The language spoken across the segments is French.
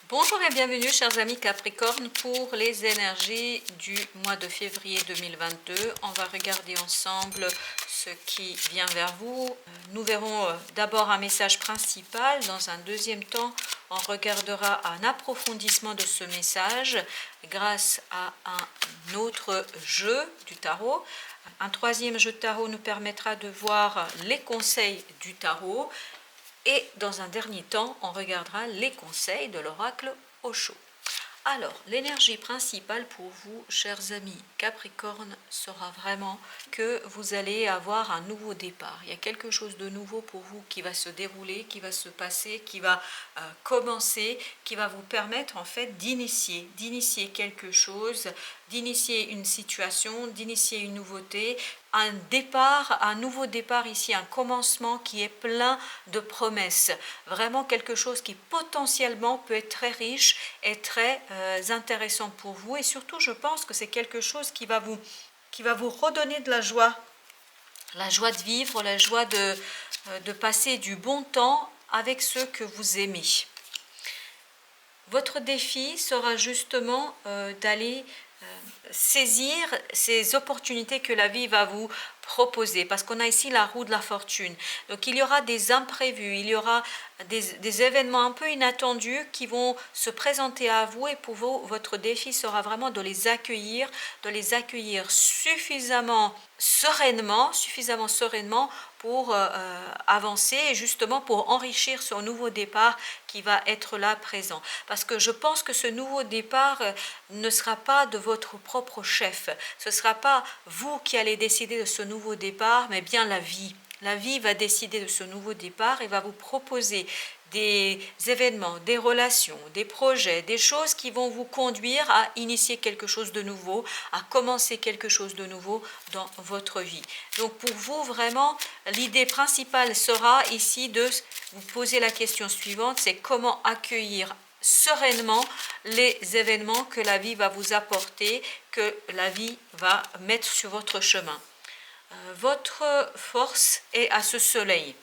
Bonjour et bienvenue chers amis Capricorne pour les énergies du mois de février 2022. On va regarder ensemble ce qui vient vers vous. Nous verrons d'abord un message principal. Dans un deuxième temps, on regardera un approfondissement de ce message grâce à un autre jeu du tarot. Un troisième jeu de tarot nous permettra de voir les conseils du tarot. Et dans un dernier temps, on regardera les conseils de l'oracle Osho. Alors, l'énergie principale pour vous, chers amis Capricorne, sera vraiment que vous allez avoir un nouveau départ. Il y a quelque chose de nouveau pour vous qui va se dérouler, qui va se passer, qui va commencer, qui va vous permettre en fait d'initier quelque chose, d'initier une situation, d'initier une nouveauté, un départ, un nouveau départ ici, un commencement qui est plein de promesses. Vraiment quelque chose qui potentiellement peut être très riche et très intéressant pour vous. Et surtout, je pense que c'est quelque chose qui va vous redonner de la joie de vivre, la joie de passer du bon temps avec ceux que vous aimez. Votre défi sera justement d'aller saisir ces opportunités que la vie va vous proposer, parce qu'on a ici la roue de la fortune. Donc il y aura des imprévus, il y aura des événements un peu inattendus qui vont se présenter à vous, et pour vous, votre défi sera vraiment de les accueillir suffisamment sereinement pour avancer et justement pour enrichir ce nouveau départ qui va être là présent. Parce que je pense que ce nouveau départ ne sera pas de votre propre chef. Ce ne sera pas vous qui allez décider de ce nouveau départ, mais bien la vie. La vie va décider de ce nouveau départ et va vous proposer des événements, des relations, des projets, des choses qui vont vous conduire à initier quelque chose de nouveau, à commencer quelque chose de nouveau dans votre vie. Donc pour vous, vraiment, l'idée principale sera ici de vous poser la question suivante, c'est comment accueillir sereinement les événements que la vie va vous apporter, que la vie va mettre sur votre chemin. Votre force est à ce soleil.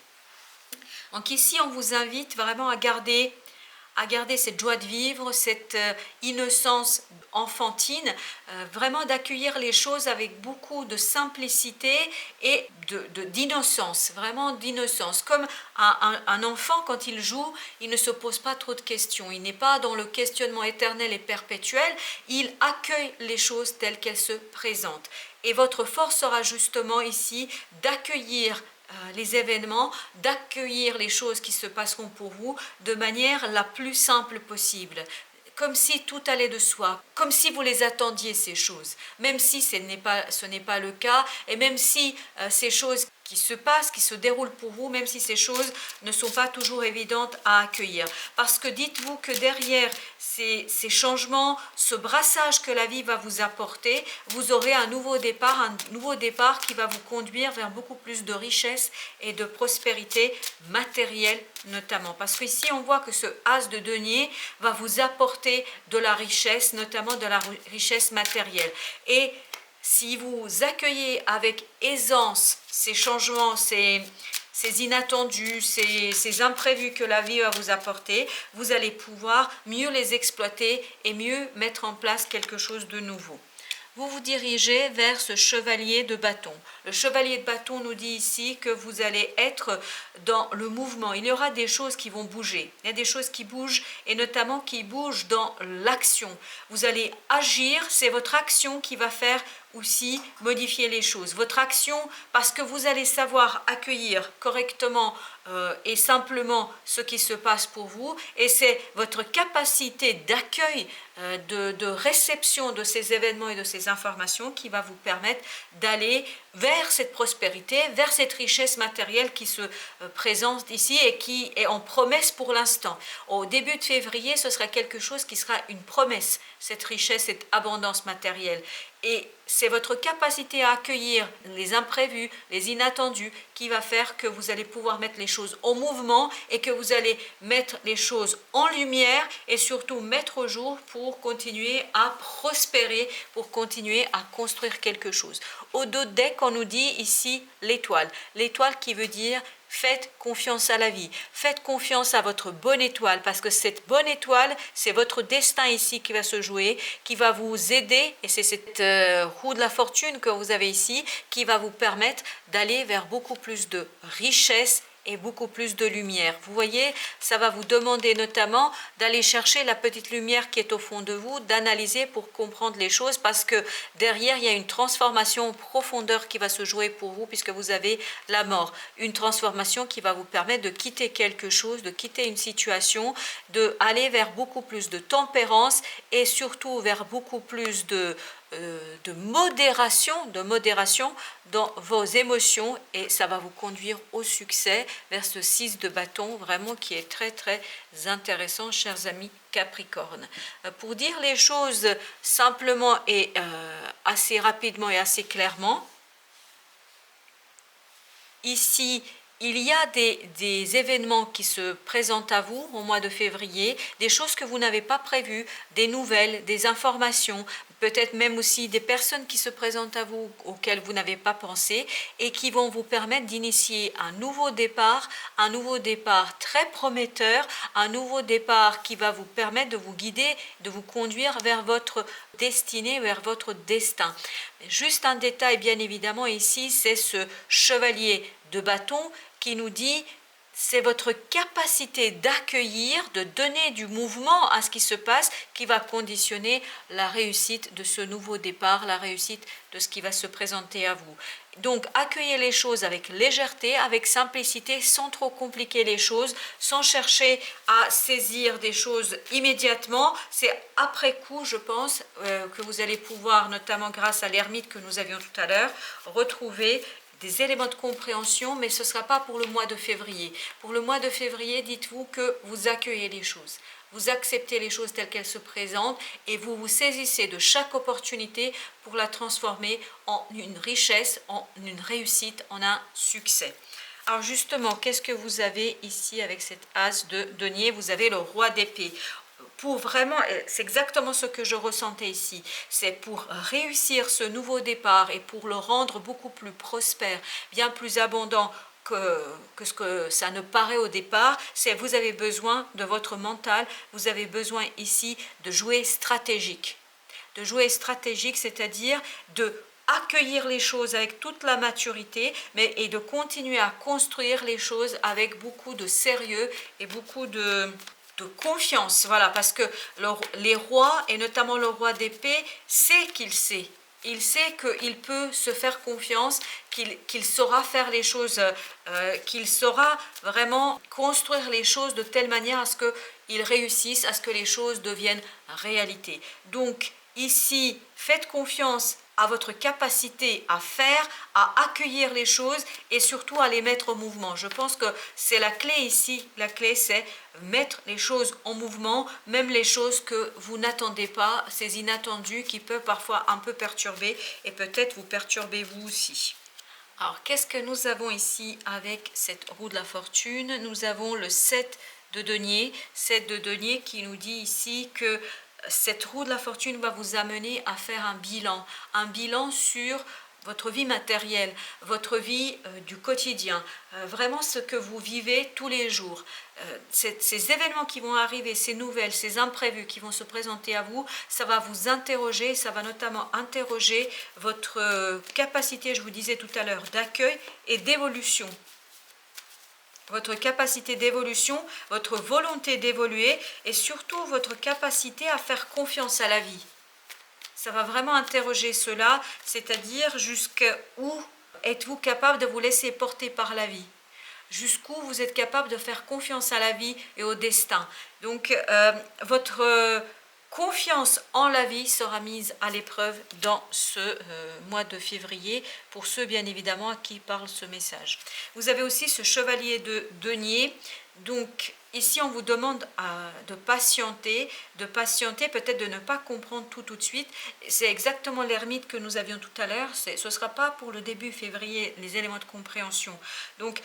Donc ici, on vous invite vraiment à garder cette joie de vivre, cette innocence enfantine, vraiment d'accueillir les choses avec beaucoup de simplicité et d'innocence, vraiment d'innocence. Comme un enfant, quand il joue, il ne se pose pas trop de questions, il n'est pas dans le questionnement éternel et perpétuel, il accueille les choses telles qu'elles se présentent. Et votre force sera justement ici d'accueillir les événements, d'accueillir les choses qui se passeront pour vous de manière la plus simple possible, comme si tout allait de soi, comme si vous les attendiez ces choses, même si ce n'est pas le cas, et même si ces choses qui se passent, qui se déroulent pour vous, même si ces choses ne sont pas toujours évidentes à accueillir. Parce que dites-vous que derrière ces changements, ce brassage que la vie va vous apporter, vous aurez un nouveau départ qui va vous conduire vers beaucoup plus de richesse et de prospérité matérielle notamment. Parce qu'ici, on voit que ce as de denier va vous apporter de la richesse, notamment de la richesse matérielle. Et si vous accueillez avec aisance ces changements, ces inattendus, ces imprévus que la vie va vous apporter, vous allez pouvoir mieux les exploiter et mieux mettre en place quelque chose de nouveau. Vous vous dirigez vers ce chevalier de bâton. Le chevalier de bâton nous dit ici que vous allez être dans le mouvement. Il y aura des choses qui vont bouger. Il y a des choses qui bougent et notamment qui bougent dans l'action. Vous allez agir, c'est votre action qui va faire aussi modifier les choses. Votre action, parce que vous allez savoir accueillir correctement et simplement ce qui se passe pour vous, et c'est votre capacité d'accueil, de réception de ces événements et de ces informations qui va vous permettre d'aller vers cette prospérité, vers cette richesse matérielle qui se présente ici et qui est en promesse pour l'instant. Au début de février, ce sera quelque chose qui sera une promesse, cette richesse, cette abondance matérielle. Et c'est votre capacité à accueillir les imprévus, les inattendus, qui va faire que vous allez pouvoir mettre les choses en mouvement et que vous allez mettre les choses en lumière et surtout mettre au jour pour continuer à prospérer, pour continuer à construire quelque chose. Au dos de deck, on nous dit ici l'étoile. L'étoile qui veut dire Faites confiance à la vie, faites confiance à votre bonne étoile, parce que cette bonne étoile, c'est votre destin ici qui va se jouer, qui va vous aider, et c'est cette roue de la fortune que vous avez ici, qui va vous permettre d'aller vers beaucoup plus de richesse et beaucoup plus de lumière. Vous voyez, ça va vous demander notamment d'aller chercher la petite lumière qui est au fond de vous, d'analyser pour comprendre les choses, parce que derrière, il y a une transformation en profondeur qui va se jouer pour vous, puisque vous avez la mort. Une transformation qui va vous permettre de quitter quelque chose, de quitter une situation, d'aller vers beaucoup plus de tempérance et surtout vers beaucoup plus de modération dans vos émotions, et ça va vous conduire au succès vers ce 6 de bâton, vraiment qui est très très intéressant, chers amis Capricorne. Pour dire les choses simplement et assez rapidement et assez clairement, ici, il y a des événements qui se présentent à vous au mois de février, des choses que vous n'avez pas prévues, des nouvelles, des informations, peut-être même aussi des personnes qui se présentent à vous auxquelles vous n'avez pas pensé et qui vont vous permettre d'initier un nouveau départ très prometteur, un nouveau départ qui va vous permettre de vous guider, de vous conduire vers votre destinée, vers votre destin. Juste un détail, bien évidemment, ici, c'est ce chevalier de bâton qui nous dit c'est votre capacité d'accueillir, de donner du mouvement à ce qui se passe qui va conditionner la réussite de ce nouveau départ, la réussite de ce qui va se présenter à vous. Donc accueillez les choses avec légèreté, avec simplicité, sans trop compliquer les choses, sans chercher à saisir des choses immédiatement. C'est après coup, je pense, que vous allez pouvoir, notamment grâce à l'ermite que nous avions tout à l'heure, retrouver des éléments de compréhension, mais ce ne sera pas pour le mois de février. Pour le mois de février, dites-vous que vous accueillez les choses. Vous acceptez les choses telles qu'elles se présentent et vous vous saisissez de chaque opportunité pour la transformer en une richesse, en une réussite, en un succès. Alors justement, qu'est-ce que vous avez ici avec cet as de denier? Vous avez le roi d'épée. Pour vraiment, c'est exactement ce que je ressentais ici, c'est pour réussir ce nouveau départ et pour le rendre beaucoup plus prospère, bien plus abondant que ce que ça ne paraît au départ, c'est vous avez besoin de votre mental, vous avez besoin ici de jouer stratégique. De jouer stratégique, c'est-à-dire de accueillir les choses avec toute la maturité, et de continuer à construire les choses avec beaucoup de sérieux et beaucoup de confiance, voilà, parce que les rois, et notamment le roi d'épée, sait qu'il sait. Il sait qu'il peut se faire confiance, qu'il saura faire les choses, qu'il saura vraiment construire les choses de telle manière à ce qu'il réussisse, à ce que les choses deviennent réalité. Donc ici, faites confiance à votre capacité à faire, à accueillir les choses et surtout à les mettre en mouvement. Je pense que c'est la clé ici. La clé, c'est mettre les choses en mouvement, même les choses que vous n'attendez pas, ces inattendus qui peuvent parfois un peu perturber et peut-être vous perturber vous aussi. Alors, qu'est-ce que nous avons ici avec cette roue de la fortune? Nous avons le 7 de denier, 7 de denier qui nous dit ici que cette roue de la fortune va vous amener à faire un bilan sur votre vie matérielle, votre vie du quotidien, vraiment ce que vous vivez tous les jours. Ces événements qui vont arriver, ces nouvelles, ces imprévus qui vont se présenter à vous, ça va vous interroger, ça va notamment interroger votre capacité, je vous disais tout à l'heure, d'accueil et d'évolution. Votre capacité d'évolution, votre volonté d'évoluer et surtout votre capacité à faire confiance à la vie. Ça va vraiment interroger cela, c'est-à-dire jusqu'où êtes-vous capable de vous laisser porter par la vie? Jusqu'où vous êtes capable de faire confiance à la vie et au destin. Donc votre confiance en la vie sera mise à l'épreuve dans ce mois de février, pour ceux bien évidemment à qui parle ce message. Vous avez aussi ce chevalier de denier, donc ici on vous demande de patienter, peut-être de ne pas comprendre tout de suite. C'est exactement l'ermite que nous avions tout à l'heure, ce ne sera pas pour le début février les éléments de compréhension. Donc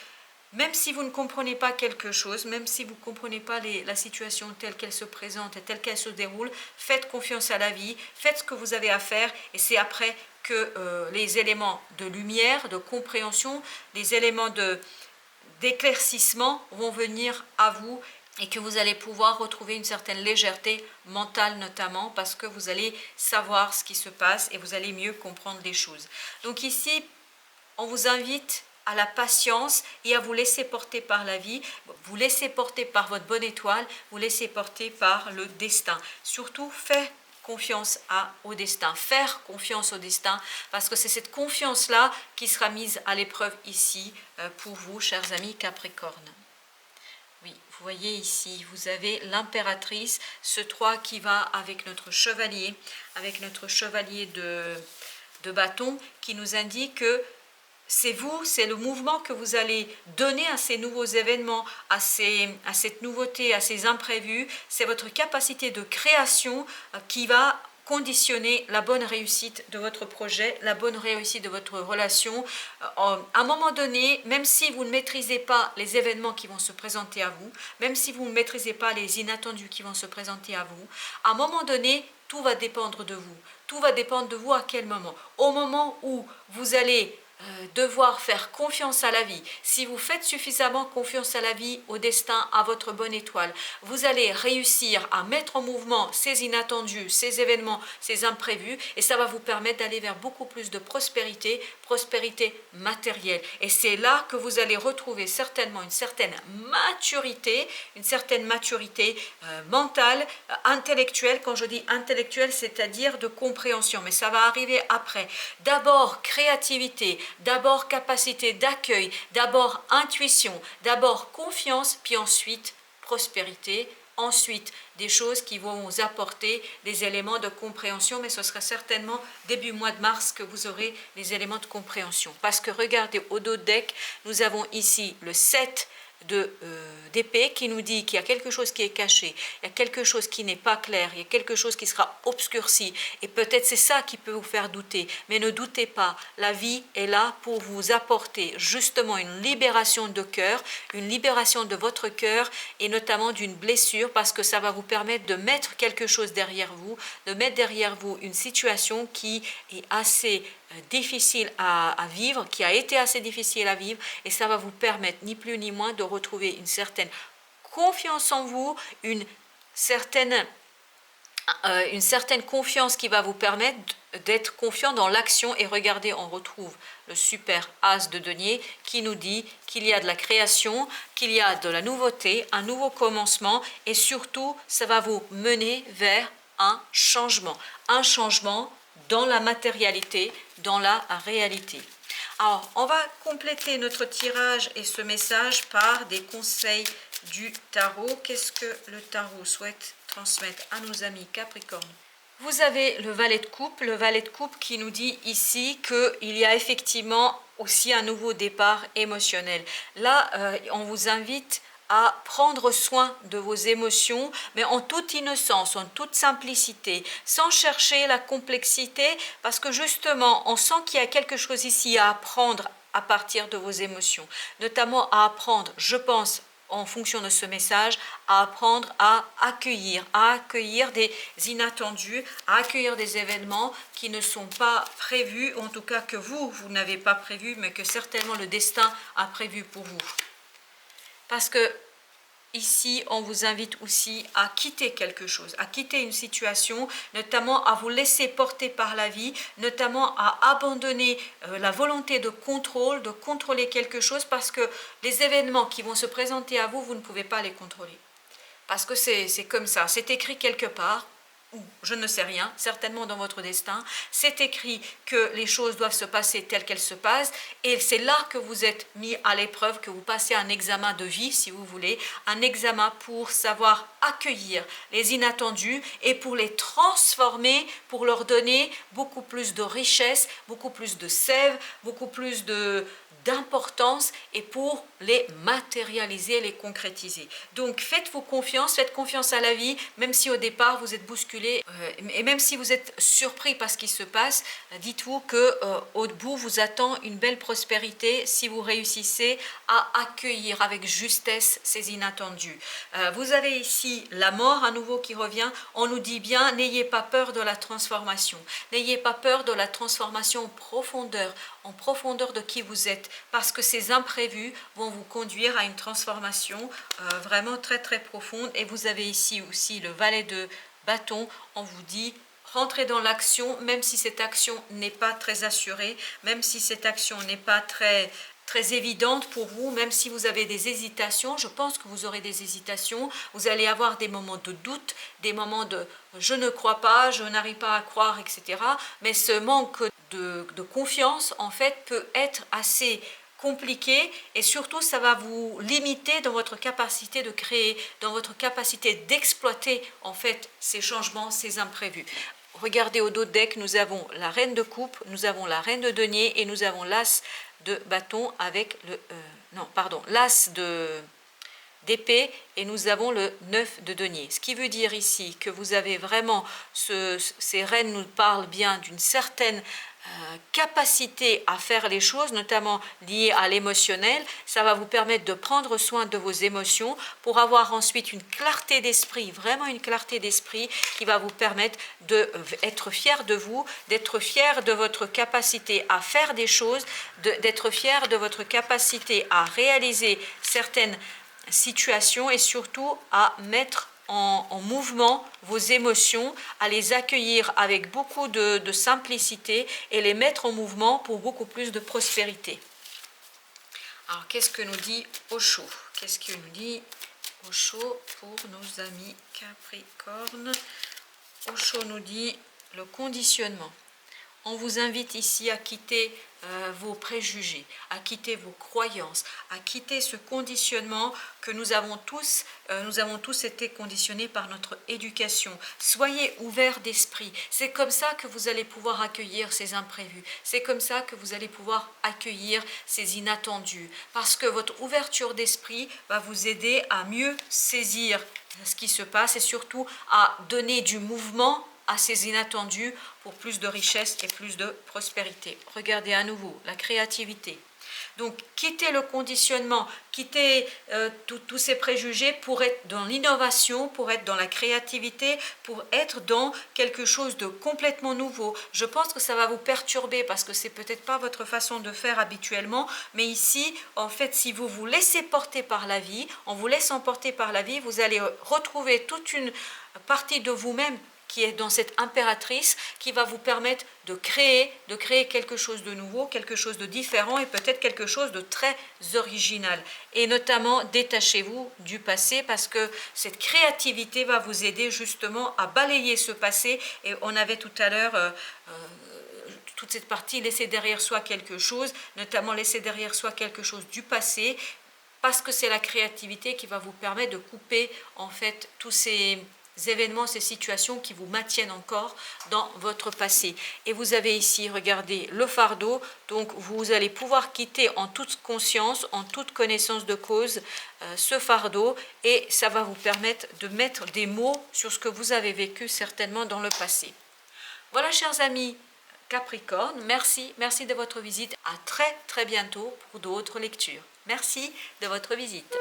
même si vous ne comprenez pas quelque chose, même si vous ne comprenez pas la situation telle qu'elle se présente et telle qu'elle se déroule, faites confiance à la vie, faites ce que vous avez à faire et c'est après que les éléments de lumière, de compréhension, les éléments d'éclaircissement vont venir à vous et que vous allez pouvoir retrouver une certaine légèreté mentale notamment parce que vous allez savoir ce qui se passe et vous allez mieux comprendre les choses. Donc ici, on vous invite à la patience et à vous laisser porter par la vie, vous laisser porter par votre bonne étoile, vous laisser porter par le destin. Surtout, faites confiance au destin, faire confiance au destin, parce que c'est cette confiance-là qui sera mise à l'épreuve ici pour vous, chers amis Capricorne. Oui, vous voyez ici, vous avez l'impératrice, ce 3 qui va avec notre chevalier de bâton, qui nous indique que c'est vous, c'est le mouvement que vous allez donner à ces nouveaux événements, à cette nouveauté, à ces imprévus. C'est votre capacité de création qui va conditionner la bonne réussite de votre projet, la bonne réussite de votre relation. À un moment donné, même si vous ne maîtrisez pas les événements qui vont se présenter à vous, même si vous ne maîtrisez pas les inattendus qui vont se présenter à vous, à un moment donné, tout va dépendre de vous. Tout va dépendre de vous à quel moment. Au moment où vous allez devoir faire confiance à la vie, si vous faites suffisamment confiance à la vie, au destin, à votre bonne étoile, vous allez réussir à mettre en mouvement ces inattendus, ces événements, ces imprévus, et ça va vous permettre d'aller vers beaucoup plus de prospérité, prospérité matérielle. Et c'est là que vous allez retrouver certainement une certaine maturité mentale, intellectuelle. Quand je dis intellectuelle, c'est-à-dire de compréhension, mais ça va arriver après. D'abord créativité, d'abord capacité d'accueil, d'abord intuition, d'abord confiance, puis ensuite prospérité, ensuite des choses qui vont vous apporter des éléments de compréhension, mais ce sera certainement début mois de mars que vous aurez les éléments de compréhension. Parce que regardez, au dos de deck, nous avons ici le 7 d'épée qui nous dit qu'il y a quelque chose qui est caché, il y a quelque chose qui n'est pas clair, il y a quelque chose qui sera obscurci, et peut-être c'est ça qui peut vous faire douter, mais ne doutez pas, la vie est là pour vous apporter justement une libération de cœur, une libération de votre cœur, et notamment d'une blessure, parce que ça va vous permettre de mettre quelque chose derrière vous, de mettre derrière vous une situation qui est assez difficile à vivre, qui a été assez difficile à vivre, et ça va vous permettre ni plus ni moins de retrouver une certaine confiance en vous, une certaine confiance qui va vous permettre d'être confiant dans l'action. Et regardez, on retrouve le super as de denier qui nous dit qu'il y a de la création, qu'il y a de la nouveauté, un nouveau commencement, et surtout ça va vous mener vers un changement dans la matérialité, dans la réalité. Alors, on va compléter notre tirage et ce message par des conseils du tarot. Qu'est-ce que le tarot souhaite transmettre à nos amis Capricorne? Vous avez le valet de coupe qui nous dit ici qu'il y a effectivement aussi un nouveau départ émotionnel. Là, on vous invite à prendre soin de vos émotions, mais en toute innocence, en toute simplicité, sans chercher la complexité, parce que justement, on sent qu'il y a quelque chose ici à apprendre à partir de vos émotions, notamment à apprendre, je pense, en fonction de ce message, à apprendre à accueillir des inattendus, à accueillir des événements qui ne sont pas prévus, ou en tout cas que vous n'avez pas prévu, mais que certainement le destin a prévu pour vous. Parce que ici, on vous invite aussi à quitter quelque chose, à quitter une situation, notamment à vous laisser porter par la vie, notamment à abandonner la volonté de contrôler quelque chose, parce que les événements qui vont se présenter à vous, vous ne pouvez pas les contrôler. Parce que c'est comme ça, c'est écrit quelque part, ou je ne sais rien, certainement dans votre destin, c'est écrit que les choses doivent se passer telles qu'elles se passent, et c'est là que vous êtes mis à l'épreuve, que vous passez un examen de vie, si vous voulez, un examen pour savoir accueillir les inattendus et pour les transformer, pour leur donner beaucoup plus de richesse, beaucoup plus de sève, beaucoup plus d'importance, et pour les matérialiser, les concrétiser. Donc faites-vous confiance, faites confiance à la vie, même si au départ vous êtes bousculé, et même si vous êtes surpris par ce qui se passe, dites-vous qu'au bout vous attend une belle prospérité si vous réussissez à accueillir avec justesse ces inattendus. Vous avez ici la mort à nouveau qui revient. On nous dit bien, n'ayez pas peur de la transformation, n'ayez pas peur de la transformation en profondeur de qui vous êtes, êtes, parce que ces imprévus vont vous conduire à une transformation vraiment très très profonde. Et vous avez ici aussi le valet de bâton. On vous dit rentrez dans l'action, même si cette action n'est pas très assurée, même si cette action n'est pas très évidente pour vous, même si vous avez des hésitations. Je pense que vous aurez des hésitations, vous allez avoir des moments de doute, des moments de je ne crois pas, je n'arrive pas à croire, etc. Mais ce manque de confiance, en fait, peut être assez compliqué, et surtout ça va vous limiter dans votre capacité de créer, dans votre capacité d'exploiter en fait ces changements, ces imprévus. Regardez au dos de deck, nous avons la reine de coupe, nous avons la reine de denier et nous avons l'as de bâton avec le l'as d'épée, et nous avons le 9 de denier. Ce qui veut dire ici que vous avez vraiment, ces reines nous parlent bien d'une certaine capacité à faire les choses, notamment liées à l'émotionnel. Ça va vous permettre de prendre soin de vos émotions pour avoir ensuite une clarté d'esprit, vraiment une clarté d'esprit qui va vous permettre d'être fier de vous, d'être fier de votre capacité à faire des choses, d'être fier de votre capacité à réaliser certaines situations, et surtout à mettre en mouvement vos émotions, à les accueillir avec beaucoup de simplicité et les mettre en mouvement pour beaucoup plus de prospérité. Alors, qu'est-ce que nous dit Osho? Qu'est-ce que nous dit Osho pour nos amis Capricorne? Osho nous dit le conditionnement. On vous invite ici à quitter vos préjugés, à quitter vos croyances, à quitter ce conditionnement que nous avons tous été conditionnés par notre éducation. Soyez ouverts d'esprit. C'est comme ça que vous allez pouvoir accueillir ces imprévus. C'est comme ça que vous allez pouvoir accueillir ces inattendus. Parce que votre ouverture d'esprit va vous aider à mieux saisir ce qui se passe, et surtout à donner du mouvement à ces inattendus pour plus de richesse et plus de prospérité. Regardez à nouveau la créativité. Donc, quittez le conditionnement, quittez tous ces préjugés pour être dans l'innovation, pour être dans la créativité, pour être dans quelque chose de complètement nouveau. Je pense que ça va vous perturber parce que c'est peut-être pas votre façon de faire habituellement, mais ici, en fait, si vous vous laissez porter par la vie, en vous laissant porter par la vie, vous allez retrouver toute une partie de vous-même qui est dans cette impératrice, qui va vous permettre de créer quelque chose de nouveau, quelque chose de différent, et peut-être quelque chose de très original. Et notamment, détachez-vous du passé, parce que cette créativité va vous aider justement à balayer ce passé. Et on avait tout à l'heure toute cette partie, laisser derrière soi quelque chose, notamment laisser derrière soi quelque chose du passé, parce que c'est la créativité qui va vous permettre de couper en fait tous ces événements, ces situations qui vous maintiennent encore dans votre passé. Et vous avez ici, regardez, le fardeau. Donc vous allez pouvoir quitter en toute conscience, en toute connaissance de cause, ce fardeau, et ça va vous permettre de mettre des mots sur ce que vous avez vécu certainement dans le passé. Voilà, chers amis Capricorne, merci de votre visite. À très bientôt pour d'autres lectures. Merci de votre visite.